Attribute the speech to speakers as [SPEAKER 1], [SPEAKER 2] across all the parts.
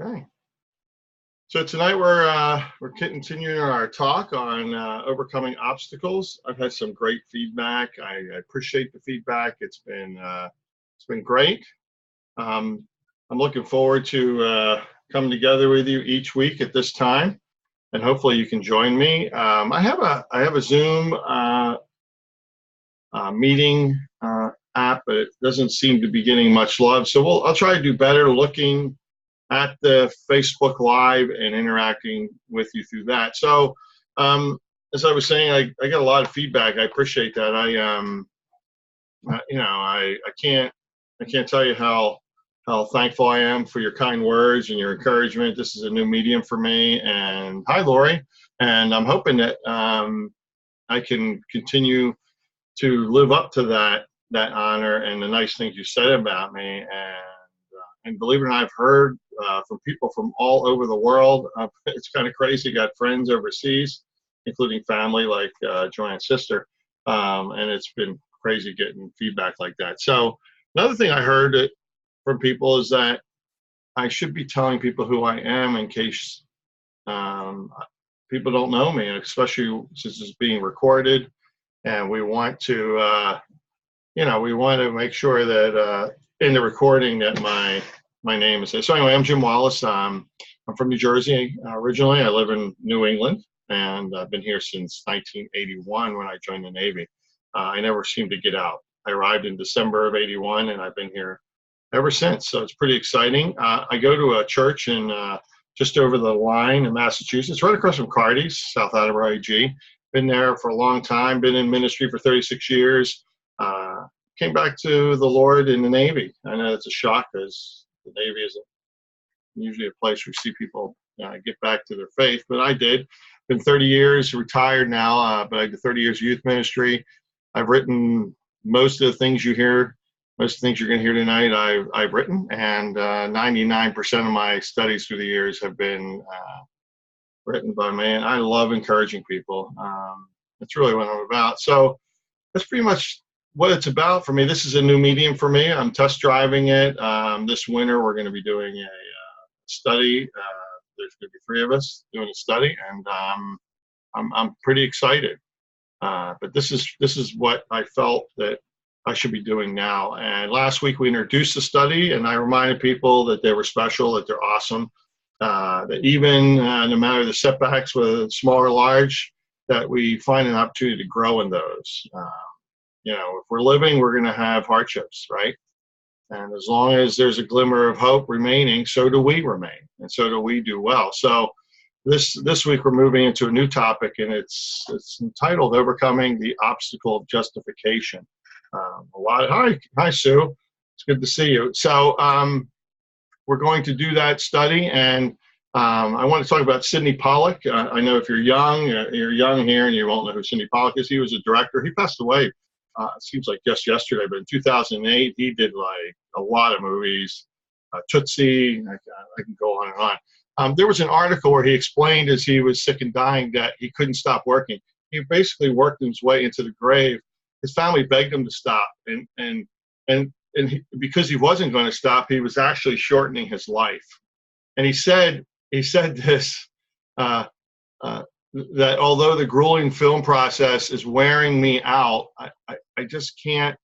[SPEAKER 1] Okay. So tonight we're continuing our talk on overcoming obstacles. I've had some great feedback. I appreciate the feedback. It's been great. I'm looking forward to coming together with you each week at this time, and hopefully you can join me. I have a Zoom meeting app, but it doesn't seem to be getting much love. So I'll try to do better looking at the Facebook Live and interacting with you through that. So, as I was saying, I get a lot of feedback. I appreciate that. I can't tell you how thankful I am for your kind words and your encouragement. This is a new medium for me. And hi, Lori. And I'm hoping that I can continue to live up to that honor and the nice things you said about me. And believe it or not, I've heard from people from all over the world. It's kind of crazy. Got friends overseas, including family like Joanne's sister. And it's been crazy getting feedback like that. So another thing I heard from people is that I should be telling people who I am in case people don't know me, especially since it's being recorded. And we want to, make sure that in the recording that my name is there. So anyway, I'm Jim Wallace. I'm from New Jersey originally. I live in New England, and I've been here since 1981 when I joined the Navy. I never seemed to get out. I arrived in December of '81, and I've been here ever since. So it's pretty exciting. I go to a church in just over the line in Massachusetts, right across from Cardi's, South Attleboro AG. Been there for a long time. Been in ministry for 36 years. Came back to the Lord in the Navy. I know it's a shock because the Navy isn't usually a place where you see people get back to their faith, but I did. Been 30 years, retired now, but I did 30 years youth ministry. I've written most of the things you hear, most of the things you're going to hear tonight. I've written, and 99% of my studies through the years have been written by me. And I love encouraging people. That's really what I'm about. So that's pretty much what it's about for me. This is a new medium for me. I'm test driving it. This winter, we're going to be doing a study. There's going to be 3 of us doing a study, and I'm pretty excited. But this is what I felt that I should be doing now. And last week we introduced the study, and I reminded people that they were special, that they're awesome, that even no matter the setbacks, whether small or large, that we find an opportunity to grow in those. If we're living, we're going to have hardships, right? And as long as there's a glimmer of hope remaining, so do we remain, and so do we do well. So this week we're moving into a new topic, and it's entitled "Overcoming the Obstacle of Justification." Hi, Sue. It's good to see you. So we're going to do that study, and I want to talk about Sidney Pollack. I know if you're young here, and you won't know who Sidney Pollack is. He was a director. He passed away. It seems like just yesterday, but in 2008, he did like a lot of movies. Tootsie, I can go on and on. There was an article where he explained as he was sick and dying that he couldn't stop working. He basically worked his way into the grave. His family begged him to stop, and because he wasn't going to stop, he was actually shortening his life. And he said this. That although the grueling film process is wearing me out, I just can't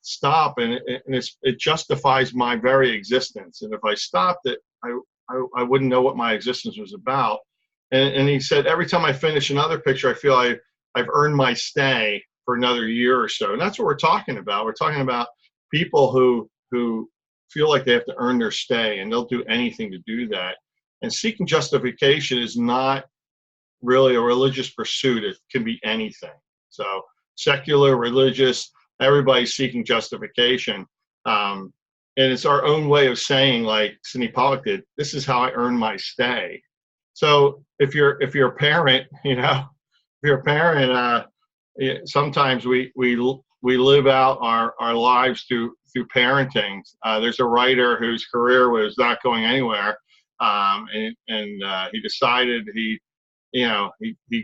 [SPEAKER 1] stop, and it justifies my very existence. And if I stopped it, I wouldn't know what my existence was about. And he said every time I finish another picture, I feel I've earned my stay for another year or so. And that's what we're talking about. We're talking about people who feel like they have to earn their stay, and they'll do anything to do that. And seeking justification is not really a religious pursuit. It can be anything. So secular, religious, everybody's seeking justification. And it's our own way of saying, like Sidney Pollack did, this is how I earn my stay. So if you're a parent, sometimes we live out our lives through parenting. There's a writer whose career was not going anywhere. And he decided he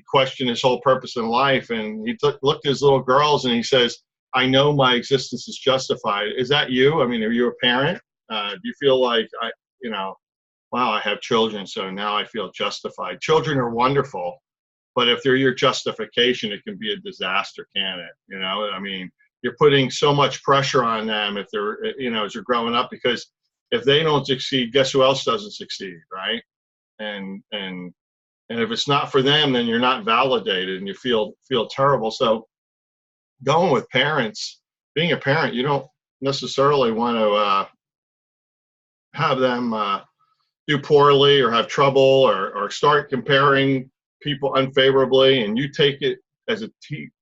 [SPEAKER 1] questioned his whole purpose in life, and he looked at his little girls and he says, I know my existence is justified. Is that you? I mean, are you a parent? Do you feel like wow, I have children, so now I feel justified. Children are wonderful, but if they're your justification, it can be a disaster, can it? I mean, you're putting so much pressure on them if they're, as you're growing up, because if they don't succeed, guess who else doesn't succeed, right? And if it's not for them, then you're not validated, and you feel terrible. So going with parents, being a parent, you don't necessarily want to have them do poorly or have trouble or start comparing people unfavorably, and you take it as a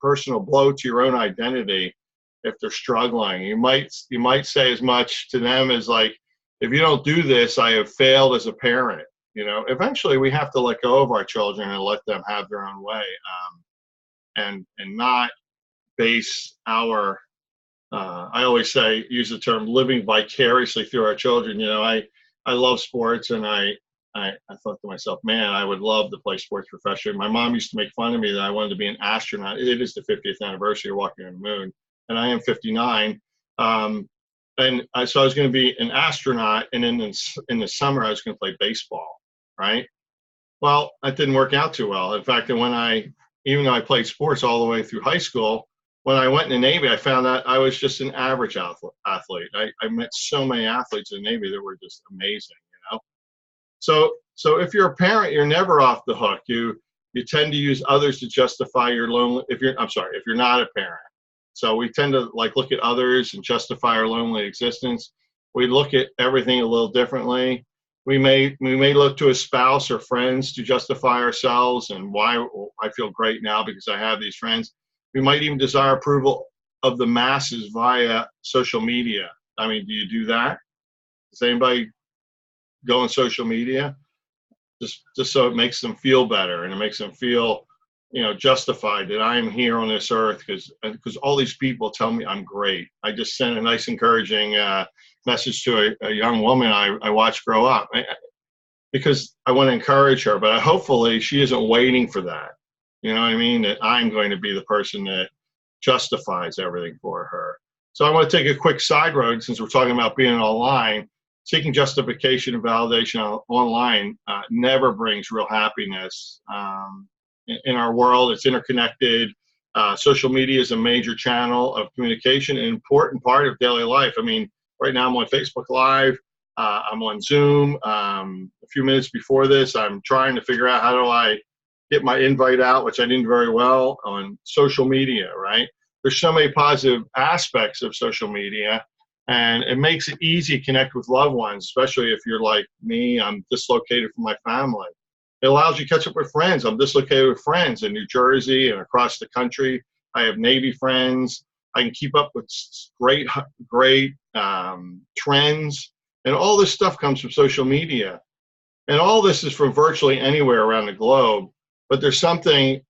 [SPEAKER 1] personal blow to your own identity if they're struggling. You might say as much to them as like, if you don't do this, I have failed as a parent. Eventually we have to let go of our children and let them have their own way, and not base our I always use the term living vicariously through our children. I love sports, and I thought to myself, man, I would love to play sports professionally. My mom used to make fun of me that I wanted to be an astronaut. It is the 50th anniversary of walking on the moon, and I am 59. So I was going to be an astronaut, and in the summer I was going to play baseball, right? Well, that didn't work out too well. In fact, even though I played sports all the way through high school, when I went in the Navy, I found out I was just an average athlete. I met so many athletes in the Navy that were just amazing. So if you're a parent, you're never off the hook. You tend to use others to justify your lonely. If you're not a parent, so we tend to look at others and justify our lonely existence. We look at everything a little differently. We may look to a spouse or friends to justify ourselves and why I feel great now because I have these friends. We might even desire approval of the masses via social media. I mean, do you do that? Does anybody go on social media just so it makes them feel better and it makes them feel, justified that I'm here on this earth because all these people tell me I'm great. I just sent a nice encouraging message to a young woman I watched grow up because I want to encourage her, but hopefully she isn't waiting for that. You know what I mean? That I'm going to be the person that justifies everything for her. So I want to take a quick side road since we're talking about being online. Seeking justification and validation online never brings real happiness. In our world, it's interconnected. Social media is a major channel of communication, an important part of daily life. I mean, right now I'm on Facebook Live. I'm on Zoom. A few minutes before this, I'm trying to figure out how do I get my invite out, which I didn't very well, on social media, right? There's so many positive aspects of social media, and it makes it easy to connect with loved ones, especially if you're like me, I'm dislocated from my family. It allows you to catch up with friends. I'm dislocated with friends in New Jersey and across the country. I have Navy friends. I can keep up with great trends, and all this stuff comes from social media. And all this is from virtually anywhere around the globe. But there's something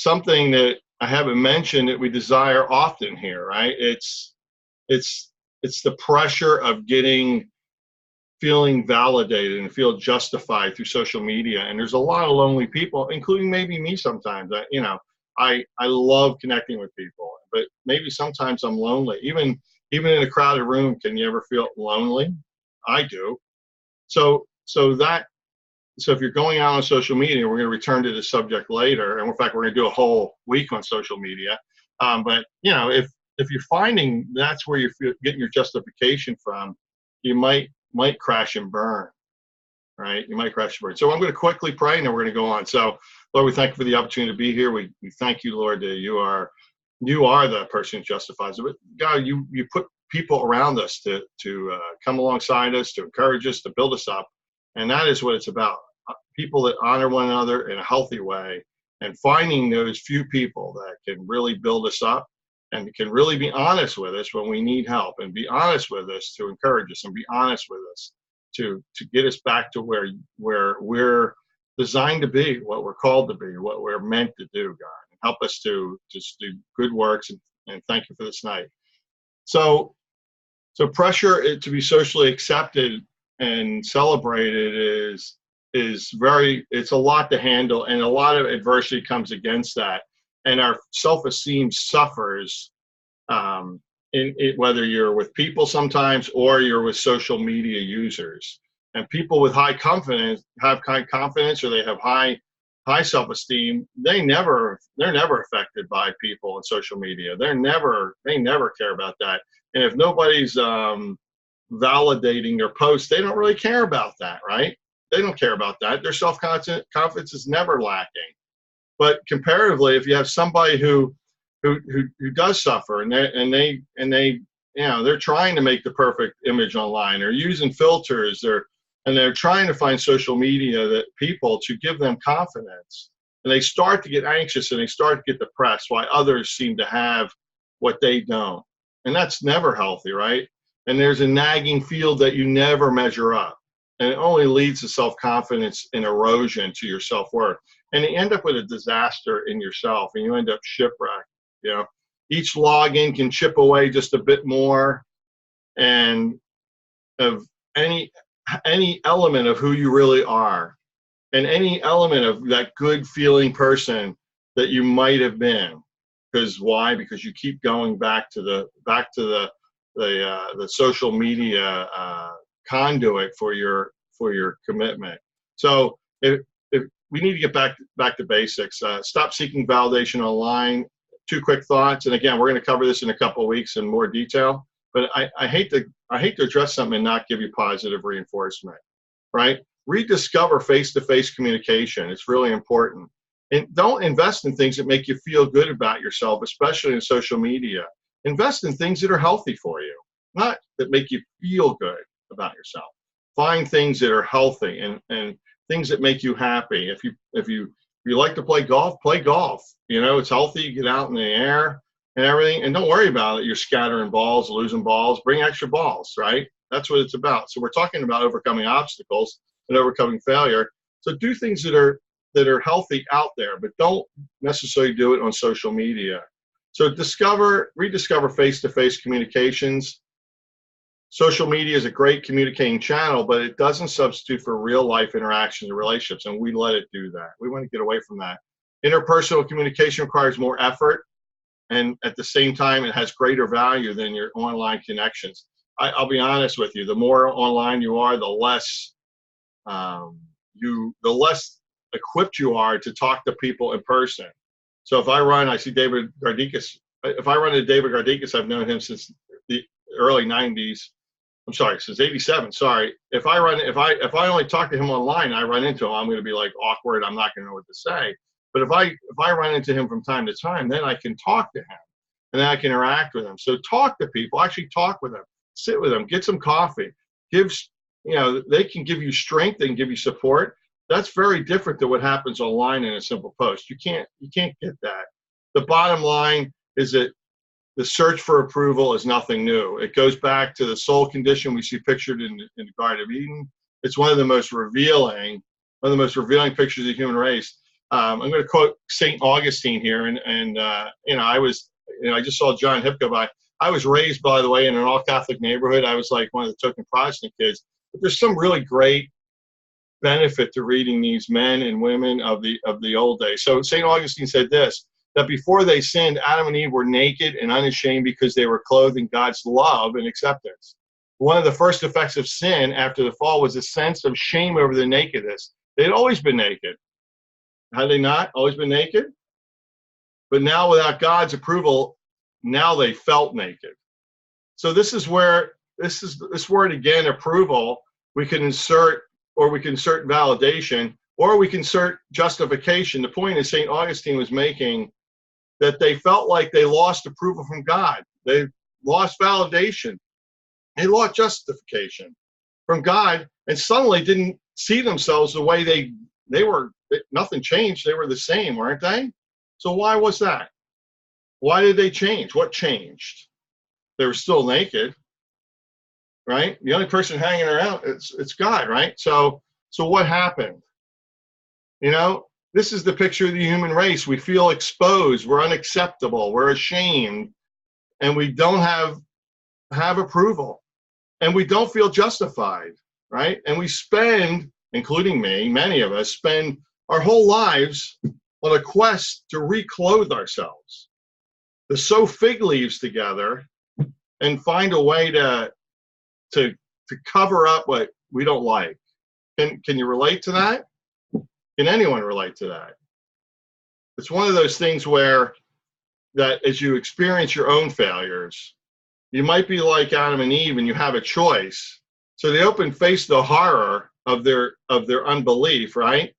[SPEAKER 1] that I haven't mentioned that we desire often here, right? It's the pressure of feeling validated and feel justified through social media. And there's a lot of lonely people, including maybe me sometimes. I love connecting with people, but maybe sometimes I'm lonely. Even in a crowded room, can you ever feel lonely? I do. So if you're going out on social media, we're going to return to this subject later, and in fact, we're going to do a whole week on social media. But if you're finding that's where you're getting your justification from, you might crash and burn, right? You might crash and burn. So I'm going to quickly pray, and then we're going to go on. So, Lord, we thank you for the opportunity to be here. We thank you, Lord, that you are the person who justifies it. But God, you put people around us to come alongside us, to encourage us, to build us up, and that is what it's about. People that honor one another in a healthy way, and finding those few people that can really build us up and can really be honest with us when we need help, and be honest with us to encourage us, and be honest with us to get us back to where we're designed to be, what we're called to be, what we're meant to do, God. And help us to just do good works, and thank you for this night. So pressure to be socially accepted and celebrated it's a lot to handle, and a lot of adversity comes against that, and our self-esteem suffers whether you're with people sometimes or you're with social media users. And people with high confidence have high confidence, or they have high self-esteem. They're never affected by people on social media. They never care about that. And if nobody's validating their posts, they don't really care about that, right? They don't care about that. Their self-confidence is never lacking. But comparatively, if you have somebody who does suffer, and they they're trying to make the perfect image online, they're using filters, they're trying to find social media people to give them confidence, and they start to get anxious and they start to get depressed why others seem to have what they don't, and that's never healthy, right? And there's a nagging field that you never measure up, and it only leads to self-confidence and erosion to your self-worth, and you end up with a disaster in yourself, and you end up shipwrecked. Each login can chip away just a bit more, and of any element of who you really are, and any element of that good feeling person that you might have been. Because why? Because you keep going back to the social media conduit for your commitment. So if we need to get back to basics. Stop seeking validation online. 2 quick thoughts, and again, we're going to cover this in a couple of weeks in more detail. But I hate to address something and not give you positive reinforcement, right? Rediscover face-to-face communication. It's really important. And don't invest in things that make you feel good about yourself, especially in social media. Invest in things that are healthy for you, not that make you feel good about yourself. Find things that are healthy and things that make you happy. If you like to play golf, play golf. It's healthy. You get out in the air and everything, and don't worry about it. You're scattering balls, losing balls. Bring extra balls, right? That's what it's about. So we're talking about overcoming obstacles and overcoming failure. So do things that are healthy out there, but don't necessarily do it on social media. So rediscover face-to-face communications. Social media is a great communicating channel, but it doesn't substitute for real-life interactions and relationships, and we let it do that. We want to get away from that. Interpersonal communication requires more effort, and at the same time, it has greater value than your online connections. I'll be honest with you. The more online you are, the less equipped you are to talk to people in person. So if I see David Gardikas. If I run into David Gardikas, I've known him since the early '90s. I'm sorry, since '87. Sorry. If I only talk to him online, I run into him, I'm going to be like awkward. I'm not going to know what to say. But if I run into him from time to time, then I can talk to him, and then I can interact with him. So talk to people. Actually talk with them. Sit with them. Get some coffee. They can give you strength. They can give you support. That's very different than what happens online in a simple post. You can't get that. The bottom line is that the search for approval is nothing new. It goes back to the soul condition we see pictured in the Garden of Eden. It's one of the most revealing pictures of the human race. I'm going to quote St. Augustine here, I just saw John Hip go by. I was raised, by the way, in an all-Catholic neighborhood. I was like one of the token Protestant kids. But there's some really great benefit to reading these men and women of the old days. So St. Augustine said this, that before they sinned, Adam and Eve were naked and unashamed because they were clothed in God's love and acceptance. One of the first effects of sin after the fall was a sense of shame over the nakedness. They'd always been naked. Had they not always been naked? But now, without God's approval, now they felt naked. So this word again, approval, we can insert validation, or we can insert justification. The point is St. Augustine was making that they felt like they lost approval from God. They lost validation. They lost justification from God, and suddenly didn't see themselves the way they were. Nothing changed. They were the same, weren't they? So why was that? Why did they change? What changed? They were still naked, right? The only person hanging around, it's God, right? So what happened? This is the picture of the human race. We feel exposed. We're unacceptable. We're ashamed, and we don't have approval, and we don't feel justified, right? And we spend, including me, many of us spend our whole lives on a quest to reclothe ourselves, to sew fig leaves together and find a way to cover up what we don't like. Can you relate to that? Can anyone relate to that? It's one of those things where that as you experience your own failures, you might be like Adam and Eve and you have a choice. So they open face the horror of their unbelief, right?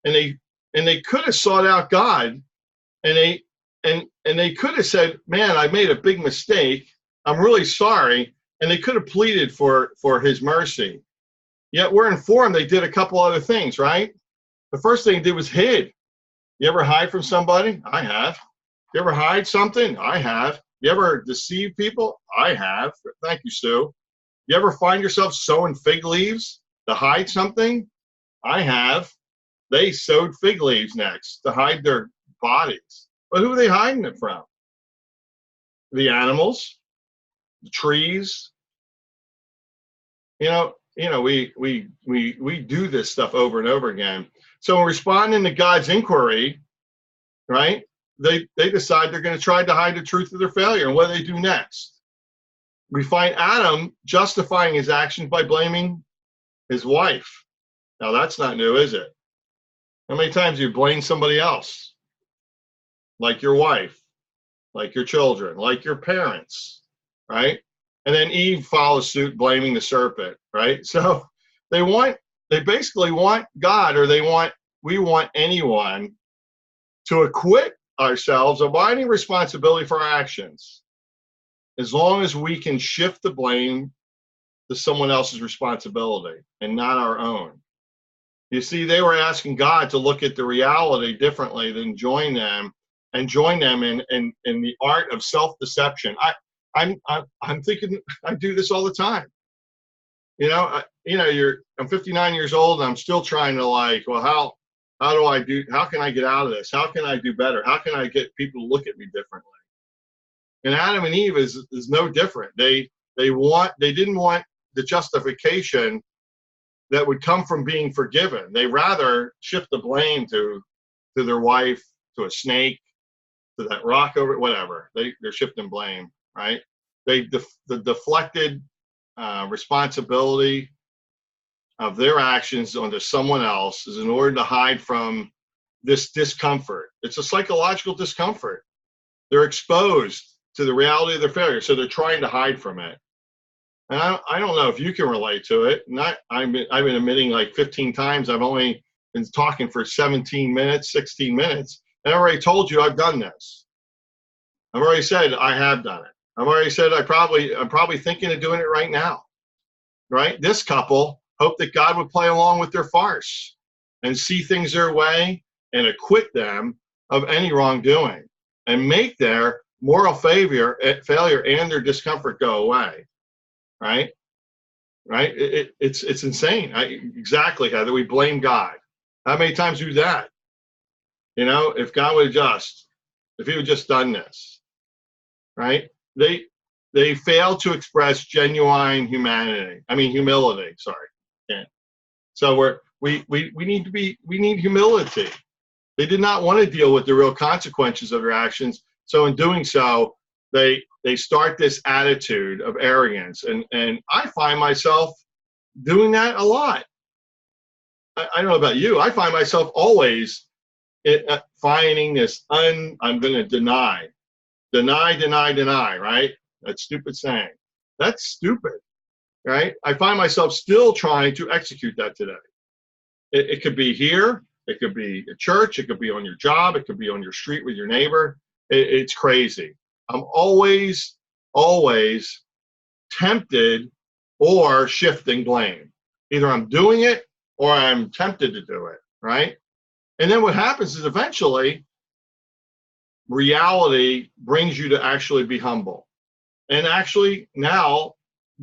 [SPEAKER 1] And they could have sought out God, and they could have said, "Man, I made a big mistake. I'm really sorry." And they could have pleaded for his mercy. Yet we're informed they did a couple other things, right? The first thing they did was hid. You ever hide from somebody? I have. You ever hide something? I have. You ever deceive people? I have. Thank you, Sue. You ever find yourself sowing fig leaves to hide something? I have. They sowed fig leaves next to hide their bodies. But who are they hiding it from? The animals, the trees. We do this stuff over and over again. So in responding to God's inquiry, right, they decide they're going to try to hide the truth of their failure. And what do they do next? We find Adam justifying his actions by blaming his wife. Now that's not new, is it? How many times do you blame somebody else? Like your wife, like your children, like your parents, right? And then Eve follows suit, blaming the serpent, right? So they basically want God, or we want anyone to acquit ourselves of any responsibility for our actions, as long as we can shift the blame to someone else's responsibility and not our own. You see, they were asking God to look at the reality differently than join them in the art of self-deception. I'm thinking I do this all the time. I'm 59 years old and I'm still trying to how can I get out of this? How can I do better? How can I get people to look at me differently? And Adam and Eve is no different. They didn't want the justification that would come from being forgiven. They rather shift the blame to their wife, to a snake, to that rock over, whatever. They're shifting blame, right? The deflected responsibility of their actions onto someone else is in order to hide from this discomfort. It's a psychological discomfort. They're exposed to the reality of their failure, so they're trying to hide from it. And I don't know if you can relate to it. I've been admitting like 15 times. I've only been talking for 17 minutes, 16 minutes. And I already told you I've done this. I've already said I have done it. I've already said I'm probably thinking of doing it right now. Right? This couple hoped that God would play along with their farce and see things their way and acquit them of any wrongdoing and make their moral failure and their discomfort go away. Right? It's insane. Exactly, Heather. We blame God. How many times do that? If God would if he would just done this, right? They fail to express genuine humility. Sorry. Yeah. So we need humility. They did not want to deal with the real consequences of their actions. So in doing so, they start this attitude of arrogance, and I find myself doing that a lot. I don't know about you. I find myself always finding this I'm going to deny, right? That stupid saying. That's stupid, right? I find myself still trying to execute that today. It could be here, it could be at church, it could be on your job, it could be on your street with your neighbor. It's crazy. I'm always tempted or shifting blame. Either I'm doing it or I'm tempted to do it, right? And then what happens is eventually reality brings you to actually be humble and actually now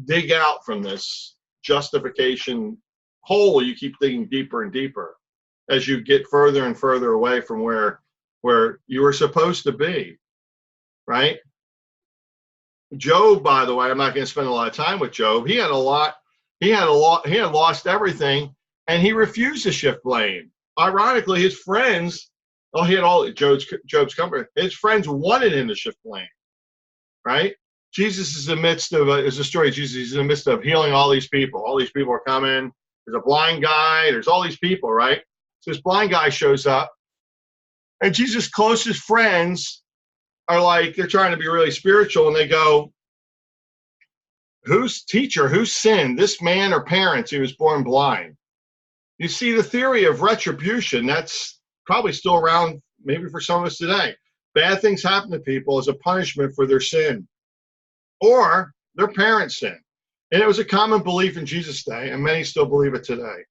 [SPEAKER 1] dig out from this justification hole. You keep digging deeper and deeper as you get further and further away from where you were supposed to be, right? Job, by the way, I'm not going to spend a lot of time with Job. He had lost everything, and he refused to shift blame. Ironically, his friends, he had all Job's comfort. His friends wanted him to shift blame, right? Jesus is in the midst of, it's a story of Jesus, he's in the midst of healing all these people. All these people are coming. There's a blind guy. There's all these people, right? So this blind guy shows up, and Jesus' closest friends are like, they're trying to be really spiritual, and they go, whose sin, this man or parents who was born blind? You see, the theory of retribution, that's probably still around maybe for some of us today. Bad things happen to people as a punishment for their sin or their parents' sin. And it was a common belief in Jesus' day, and many still believe it today.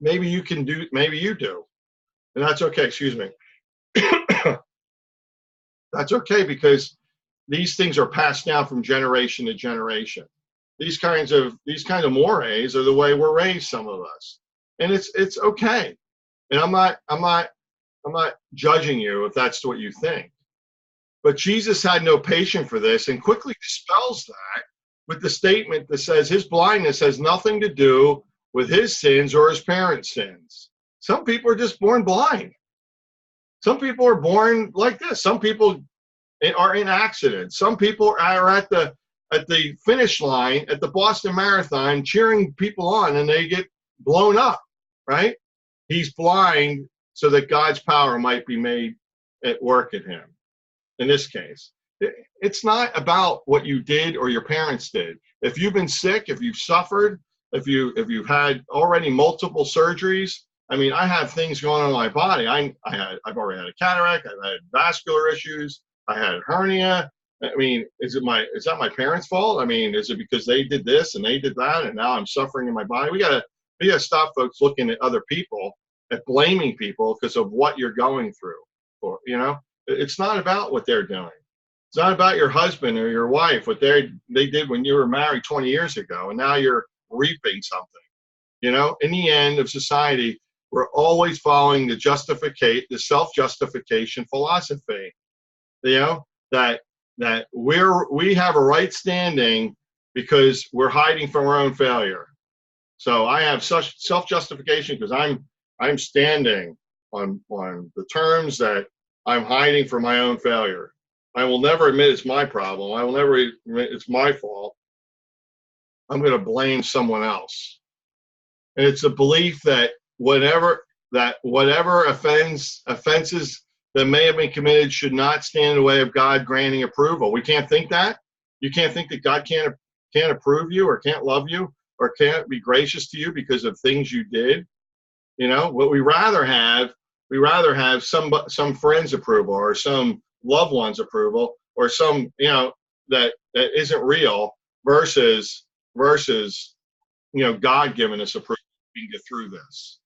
[SPEAKER 1] Maybe you do. And that's okay, excuse me. That's okay, because these things are passed down from generation to generation. These kinds of mores are the way we're raised, some of us. And it's okay. And I'm not judging you if that's what you think. But Jesus had no patience for this and quickly dispels that with the statement that says his blindness has nothing to do with his sins or his parents' sins. Some people are just born blind. Some people are born like this. Some people are in accidents. Some people are at the finish line at the Boston Marathon cheering people on, and they get blown up, right? He's blind so that God's power might be made at work in him. In this case, it's not about what you did or your parents did. If you've been sick, if you've suffered, if you've had already multiple surgeries, I mean, I have things going on in my body. I've already had a cataract. I've had vascular issues. I had a hernia. I mean, is that my parents' fault? I mean, is it because they did this and they did that, and now I'm suffering in my body? We gotta stop, folks, looking at other people, at blaming people because of what you're going through. Or it's not about what they're doing. It's not about your husband or your wife, what they did when you were married 20 years ago, and now you're reaping something. In the end of society, we're always following the self-justification philosophy. That we have a right standing because we're hiding from our own failure. So I have such self-justification because I'm standing on the terms that I'm hiding from my own failure. I will never admit it's my problem. I will never admit it's my fault. I'm going to blame someone else. And it's a belief that whatever offenses that may have been committed should not stand in the way of God granting approval. We can't think that. You can't think that God can't approve you or can't love you or can't be gracious to you because of things you did. What we rather have some friend's approval or some loved one's approval or some, that isn't real versus God giving us approval. We can get through this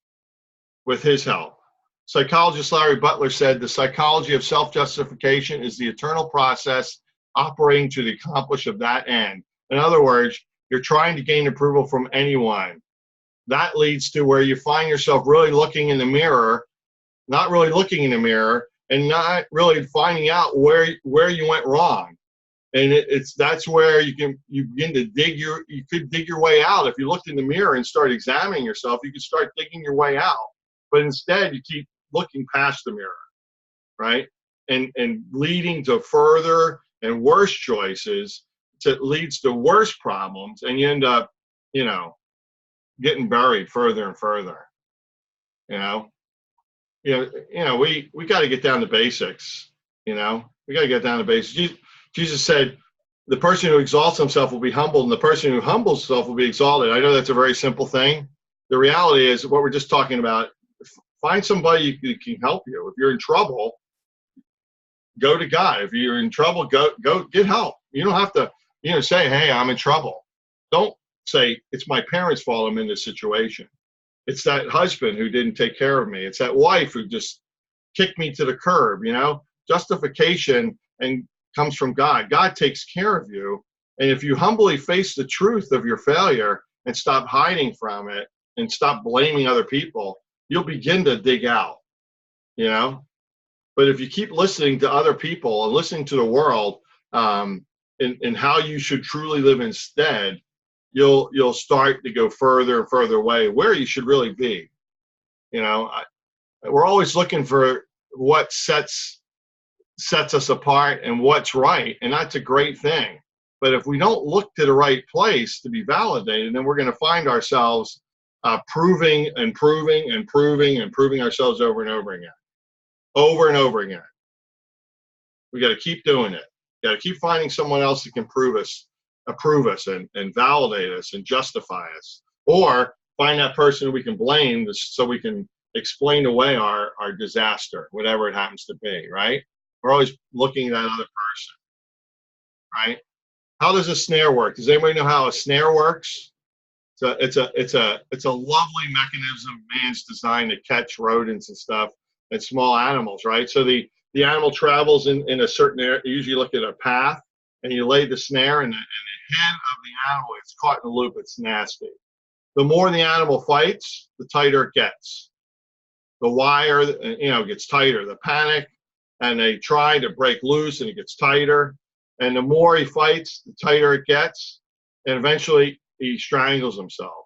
[SPEAKER 1] with his help. Psychologist Larry Butler said the psychology of self-justification is the eternal process operating to the accomplish of that end. In other words, you're trying to gain approval from anyone. That leads to where you find yourself really looking in the mirror, not really looking in the mirror, and not really finding out where you went wrong. And that's where you begin to you could dig your way out. If you looked in the mirror and start examining yourself, you could start digging your way out. But instead, you keep looking past the mirror, right? And leading to further and worse choices that leads to worse problems, and you end up, getting buried further and further. We got to get down to basics. We got to get down to basics. Jesus said, the person who exalts himself will be humbled, and the person who humbles himself will be exalted. I know that's a very simple thing. The reality is what we're just talking about. Find somebody who can help you. If you're in trouble, go to God. If you're in trouble, go get help. You don't have to, say, hey, I'm in trouble. Don't say, it's my parents' fault I'm in this situation. It's that husband who didn't take care of me. It's that wife who just kicked me to the curb. Justification comes from God. God takes care of you. And if you humbly face the truth of your failure and stop hiding from it and stop blaming other people, you'll begin to dig out, But if you keep listening to other people and listening to the world and how you should truly live instead, you'll start to go further and further away where you should really be. We're always looking for what sets sets us apart and what's right, and that's a great thing. But if we don't look to the right place to be validated, then we're going to find ourselves proving and proving and proving and proving ourselves over and over again. Over and over again. We got to keep doing it. Got to keep finding someone else that can approve us and validate us and justify us. Or find that person we can blame so we can explain away our disaster, whatever it happens to be, right? We're always looking at that other person, right? How does a snare work? Does anybody know how a snare works? It's a lovely mechanism man's designed to catch rodents and stuff and small animals, right? So the animal travels in a certain area. You usually look at a path, and you lay the snare, and the head of the animal, it's caught in a loop. It's nasty. The more the animal fights, the tighter it gets. The wire, gets tighter. The panic, and they try to break loose, and it gets tighter. And the more he fights, the tighter it gets, and eventually he strangles himself,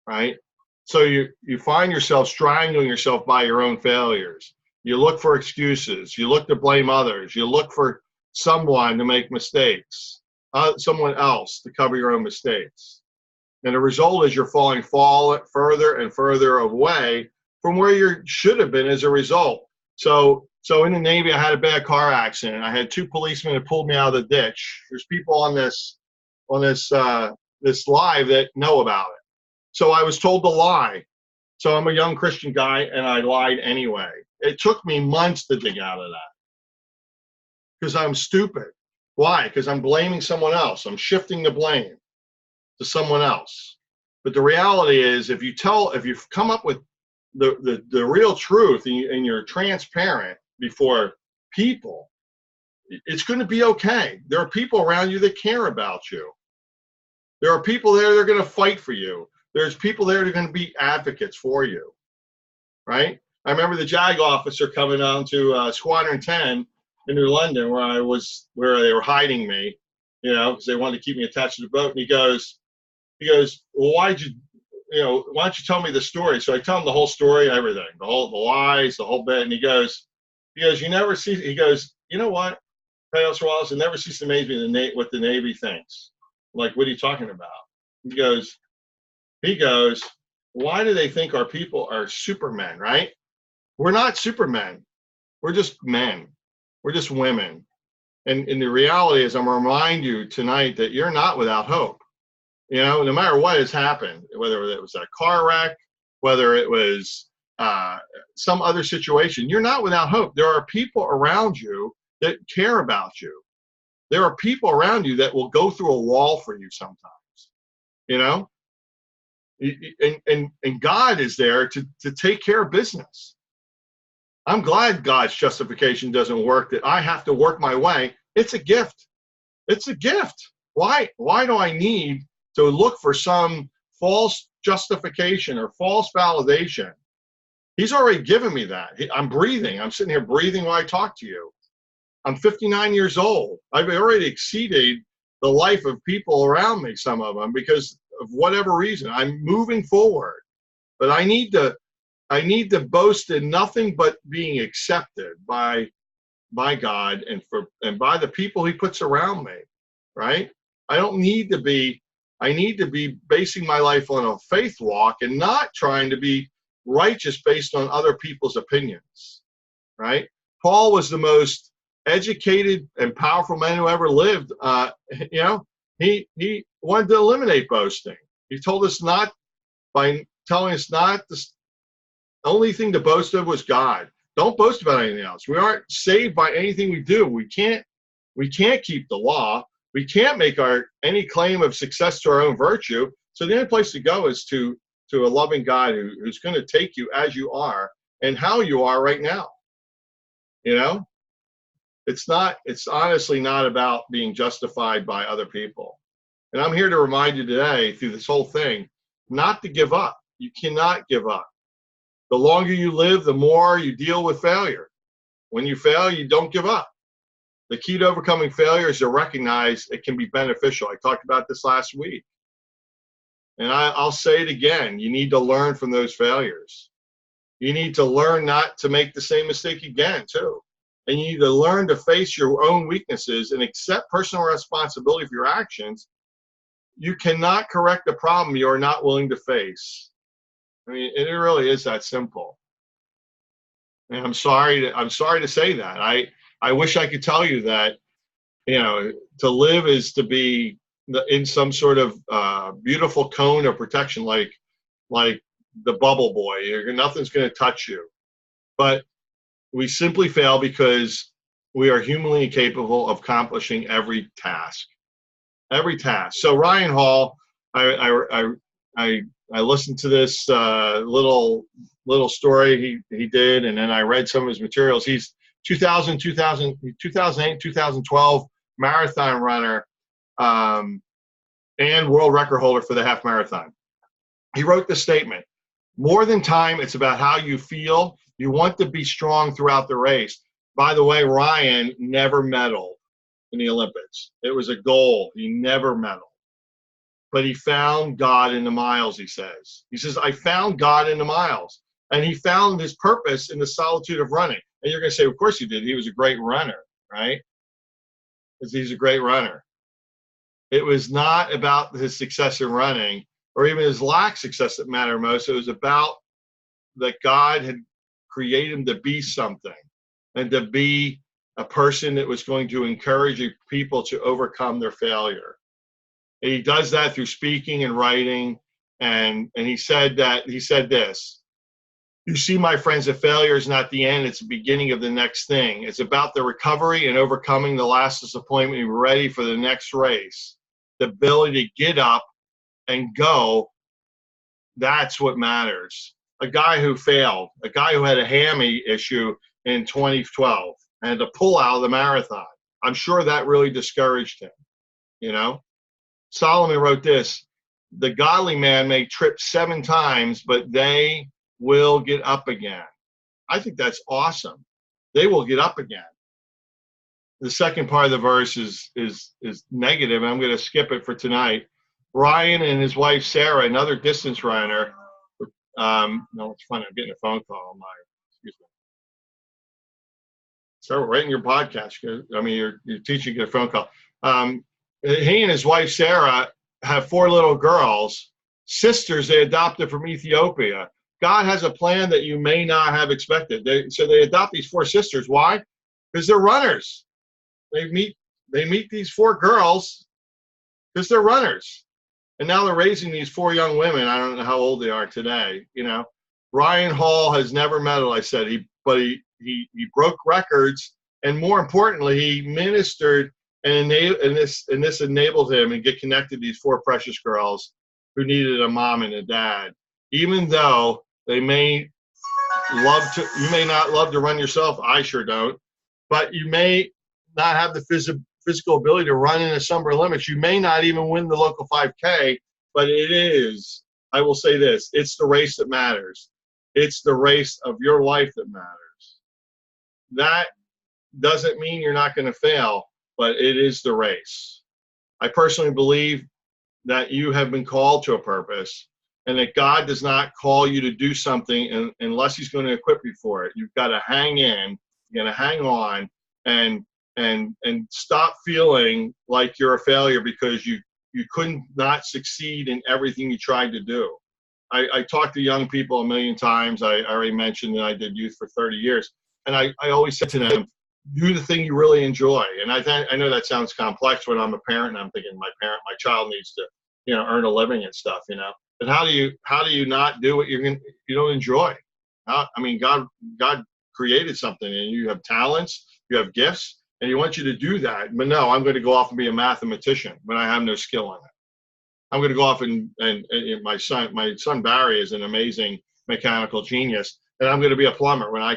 [SPEAKER 1] right? So you find yourself strangling yourself by your own failures. You look for excuses. You look to blame others. You look for someone to make mistakes, someone else to cover your own mistakes. And the result is you're falling further and further away from where you should have been as a result. So in the Navy, I had a bad car accident. I had 2 policemen that pulled me out of the ditch. There's people on this live that know about it. So I was told to lie. So I'm a young Christian guy, and I lied anyway. It took me months to dig out of that because I'm stupid. Why? Because I'm blaming someone else. I'm shifting the blame to someone else. But the reality is, if you've come up with the real truth and you're transparent before people, it's going to be okay. There are people around you that care about you. There are people there that are going to fight for you. There's people there that are going to be advocates for you, right? I remember the JAG officer coming on to Squadron 10 in New London, where they were hiding me, because they wanted to keep me attached to the boat. And he goes, well, why don't you tell me the story? So I tell him the whole story, everything, the lies, the whole bit. And he goes, you never see. He goes, you know what, Palos Wallace, it never ceases to amaze me what the Navy thinks. I'm like, what are you talking about? He goes, why do they think our people are supermen, right? We're not supermen. We're just men. We're just women. And the reality is, I'm going to remind you tonight that you're not without hope. No matter what has happened, whether it was a car wreck, whether it was some other situation, you're not without hope. There are people around you that care about you. There are people around you that will go through a wall for you sometimes, and God is there to take care of business. I'm glad God's justification doesn't work, that I have to work my way. It's a gift. It's a gift. Why do I need to look for some false justification or false validation? He's already given me that. I'm breathing. I'm sitting here breathing while I talk to you. I'm 59 years old. I've already exceeded the life of people around me, some of them, because of whatever reason. I'm moving forward. But I need to boast in nothing but being accepted by God and by the people he puts around me, right? I need to be basing my life on a faith walk and not trying to be righteous based on other people's opinions, right? Paul was the most educated and powerful man who ever lived. He wanted to eliminate boasting. He told us not, by telling us not to. The only thing to boast of was God. Don't boast about anything else. We aren't saved by anything we do. We can't keep the law. We can't make any claim of success to our own virtue. So the only place to go is to a loving God who's going to take you as you are and how you are right now. It's honestly not about being justified by other people. And I'm here to remind you today, through this whole thing, not to give up. You cannot give up. The longer you live, the more you deal with failure. When you fail, you don't give up. The key to overcoming failure is to recognize it can be beneficial. I talked about this last week. And I'll say it again. You need to learn from those failures. You need to learn not to make the same mistake again, too. and you need to learn to face your own weaknesses and accept personal responsibility for your actions. You cannot correct the problem you are not willing to face. I mean, it really is that simple. And I'm sorry to say that. I wish I could tell you that, to live is to be in some sort of beautiful cone of protection, like the bubble boy. Nothing's going to touch you. But we simply fail because we are humanly incapable of accomplishing every task. Every task. So Ryan Hall, I listened to this little story he did, and then I read some of his materials. He's 2008, 2012 marathon runner, and world record holder for the half marathon. He wrote this statement: more than time, it's about how you feel. You want to be strong throughout the race. By the way, Ryan never medaled in the Olympics. It was a goal. He never medaled. But he found God in the miles, he says. He says, I found God in the miles. And he found his purpose in the solitude of running. And you're going to say, of course he did. He was a great runner, right? Because he's a great runner. It was not about his success in running or even his lack of success that mattered most. It was about that God had created him to be something and to be a person that was going to encourage people to overcome their failure. And he does that through speaking and writing. And he said this: you see, my friends, that failure is not the end, it's the beginning of the next thing. It's about the recovery and overcoming the last disappointment and ready for the next race. The ability to get up and go, that's what matters. A guy who failed, a guy who had a hammy issue in 2012 and had to pull out of the marathon. I'm sure that really discouraged him, Solomon wrote this: the godly man may trip 7 times, but they will get up again. I think that's awesome. They will get up again. The second part of the verse is negative, and I'm going to skip it for tonight. Ryan and his wife Sarah, another distance runner. No, it's funny. I'm getting a phone call on excuse me. Start writing your podcast. I mean, your teacher get a phone call. He and his wife Sarah have 4 little girls, sisters they adopted from Ethiopia. God has a plan that you may not have expected. So they adopt these 4 sisters. Why? Because they're runners. They meet these 4 girls because they're runners. And now they're raising these 4 young women. I don't know how old they are today. Ryan Hall has never medaled, I said, but he broke records, and more importantly, he ministered, and this enabled him to get connected to these 4 precious girls who needed a mom and a dad. Even though you may not love to run yourself, I sure don't, but you may not have the physical ability to run in the summer limits. You may not even win the local 5K, but it is, I will say this, it's the race that matters. It's the race of your life that matters. That doesn't mean you're not going to fail, but it is the race. I personally believe that you have been called to a purpose, and that God does not call you to do something unless he's going to equip you for it. You've got to hang in, you've got to hang on, and stop feeling like you're a failure because you couldn't not succeed in everything you tried to do. I talk to young people a million times. I already mentioned that I did youth for 30 years. And I always said to them, do the thing you really enjoy. And I know that sounds complex when I'm a parent and I'm thinking my child needs to, earn a living and stuff, But how do you not do what you don't enjoy? God created something, and you have talents, you have gifts, and he wants you to do that. But no, I'm going to go off and be a mathematician when I have no skill in it. I'm going to go off and my son Barry is an amazing mechanical genius, and I'm going to be a plumber when I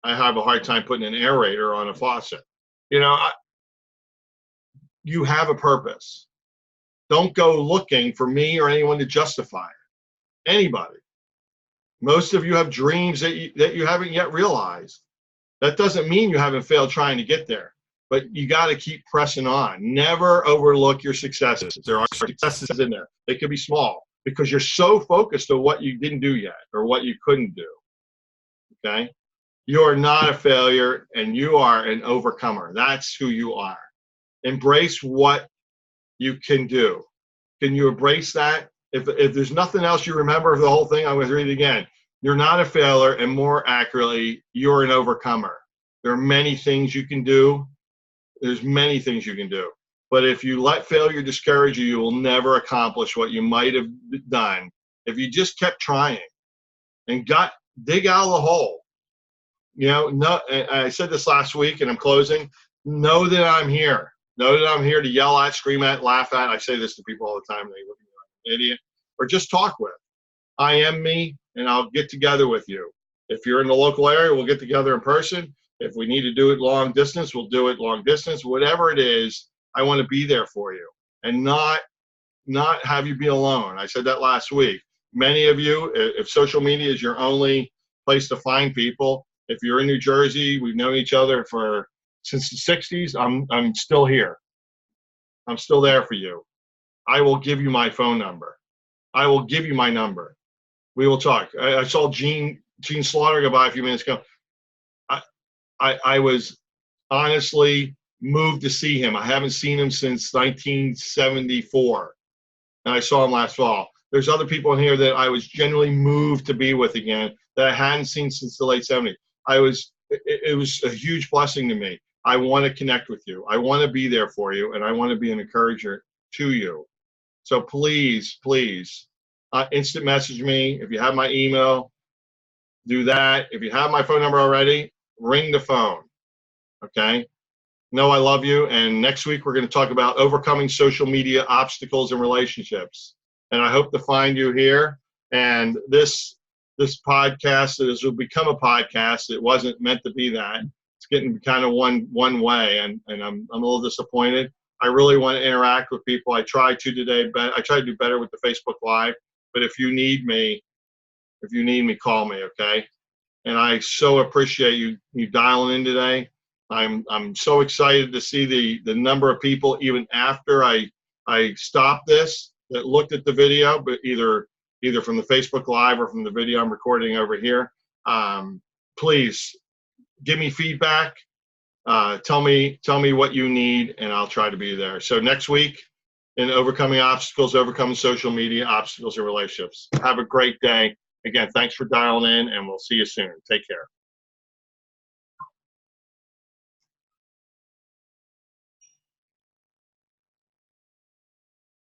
[SPEAKER 1] have a hard time putting an aerator on a faucet. You have a purpose. Don't go looking for me or anyone to justify it. Anybody. Most of you have dreams that you haven't yet realized. That doesn't mean you haven't failed trying to get there, but you got to keep pressing on. Never overlook your successes. There are successes in there. They could be small because you're so focused on what you didn't do yet or what you couldn't do. Okay? You're not a failure, and you are an overcomer. That's who you are. Embrace what you can do. Can you embrace that? If there's nothing else you remember of the whole thing, I'm going to read it again. You're not a failure, and more accurately, you're an overcomer. There are many things you can do. There's many things you can do. But if you let failure discourage you, you will never accomplish what you might have done if you just kept trying and dig out of the hole. You know, no, I said this last week, and I'm closing. Know that I'm here. Know that I'm here to yell at, scream at, laugh at. I say this to people all the time. They look at me like an idiot, or just talk with. I am me, and I'll get together with you. If you're in the local area, we'll get together in person. If we need to do it long distance, we'll do it long distance. Whatever it is, I want to be there for you, and not have you be alone. I said that last week. Many of you, if social media is your only place to find people, if you're in New Jersey, we've known each other since the 60s. I'm still here. I'm still there for you. I will give you my phone number. I will give you my number. We will talk. I saw Gene Slaughter go by a few minutes ago. I was honestly moved to see him. I haven't seen him since 1974, and I saw him last fall. There's other people in here that I was genuinely moved to be with again that I hadn't seen since the late 70s. It was a huge blessing to me. I want to connect with you. I want to be there for you, and I want to be an encourager to you. So please, please, instant message me. If you have my email, do that. If you have my phone number already, ring the phone. Okay? Know I love you. And next week, we're going to talk about overcoming social media obstacles in relationships. And I hope to find you here. And this podcast, this will become a podcast. It wasn't meant to be that. It's getting kind of one way, and I'm a little disappointed. I really want to interact with people. I tried to today, but I try to do better with the Facebook Live. But if you need me, call me, okay? And I so appreciate you dialing in today. I'm so excited to see the number of people even after I stopped this that looked at the video, but either from the Facebook Live or from the video I'm recording over here. Please give me feedback. Tell me what you need, and I'll try to be there. So next week, in overcoming obstacles, overcoming social media obstacles in relationships. Have a great day. Again, thanks for dialing in, and we'll see you soon. Take care.